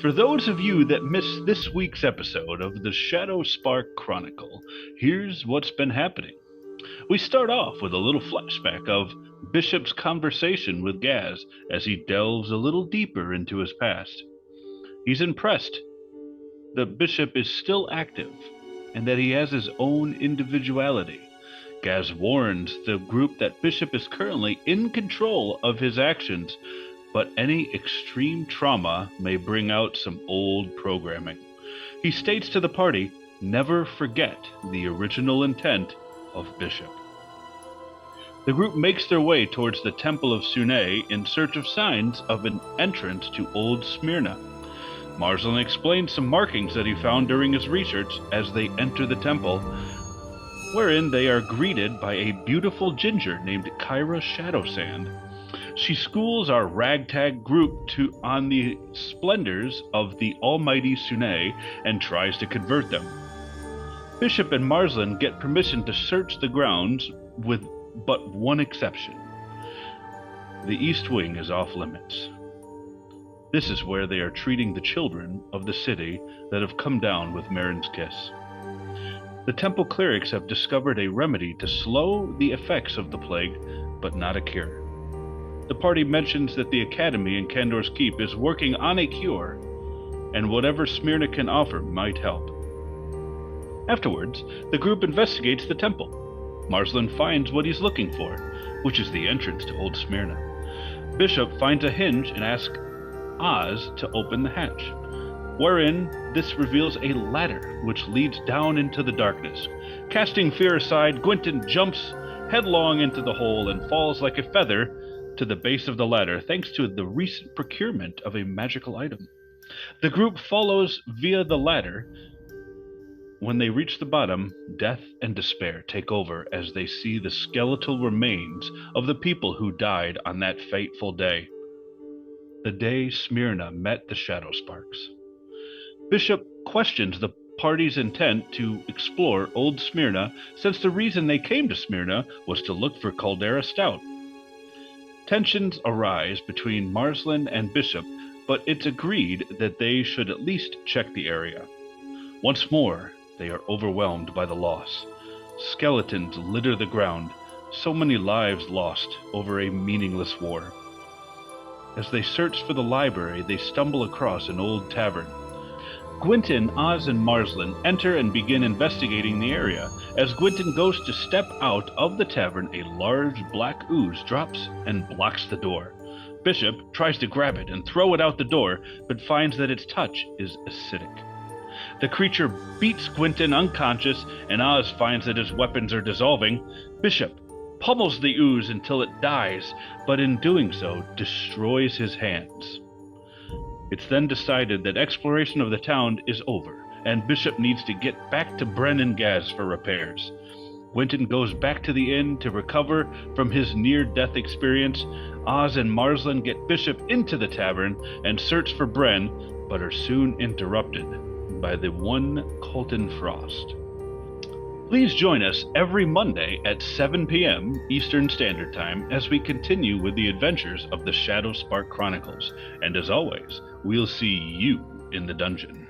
For those of you that missed this week's episode of the Shadow Spark Chronicle, here's what's been happening. We start off with a little flashback of Bishop's conversation with Gaz as he delves a little deeper into his past. He's impressed that Bishop is still active and that he has his own individuality. Gaz warns the group that Bishop is currently in control of his actions, but any extreme trauma may bring out some old programming. He states to the party, never forget the original intent of Bishop. The group makes their way towards the Temple of Sune in search of signs of an entrance to Old Smyrna. Marsland explains some markings that he found during his research as they enter the temple, wherein they are greeted by a beautiful ginger named Kyra Shadowsand. She schools our ragtag group on the splendors of the almighty Sune and tries to convert them. Bishop and Marsland get permission to search the grounds with but one exception. The East Wing is off limits. This is where they are treating the children of the city that have come down with Marin's kiss. The temple clerics have discovered a remedy to slow the effects of the plague, but not a cure. The party mentions that the Academy in Kandor's Keep is working on a cure, and whatever Smyrna can offer might help. Afterwards, the group investigates the temple. Marsland finds what he's looking for, which is the entrance to Old Smyrna. Bishop finds a hinge and asks Oz to open the hatch, wherein this reveals a ladder which leads down into the darkness. Casting fear aside, Gwynton jumps headlong into the hole and falls like a feather to the base of the ladder thanks to the recent procurement of a magical item. The group follows via the ladder. When they reach the bottom, death and despair take over as they see the skeletal remains of the people who died on that fateful day. The day Smyrna met the Shadow Sparks. Bishop questions the party's intent to explore Old Smyrna, since the reason they came to Smyrna was to look for Caldera Stout. Tensions arise between Marsland and Bishop, but it's agreed that they should at least check the area. Once more, they are overwhelmed by the loss. Skeletons litter the ground, so many lives lost over a meaningless war. As they search for the library, they stumble across an old tavern. Gwynton, Oz, and Marsland enter and begin investigating the area. As Gwynton goes to step out of the tavern, a large black ooze drops and blocks the door. Bishop tries to grab it and throw it out the door, but finds that its touch is acidic. The creature beats Gwynton unconscious, and Oz finds that his weapons are dissolving. Bishop pummels the ooze until it dies, but in doing so, destroys his hands. It's then decided that exploration of the town is over, and Bishop needs to get back to Bren and Gaz for repairs. Gwynton goes back to the inn to recover from his near-death experience. Oz and Marsland get Bishop into the tavern and search for Bren, but are soon interrupted by the one Colton Frost. Please join us every Monday at 7 p.m. Eastern Standard Time as we continue with the adventures of the Shadow Spark Chronicles. And as always, we'll see you in the dungeon.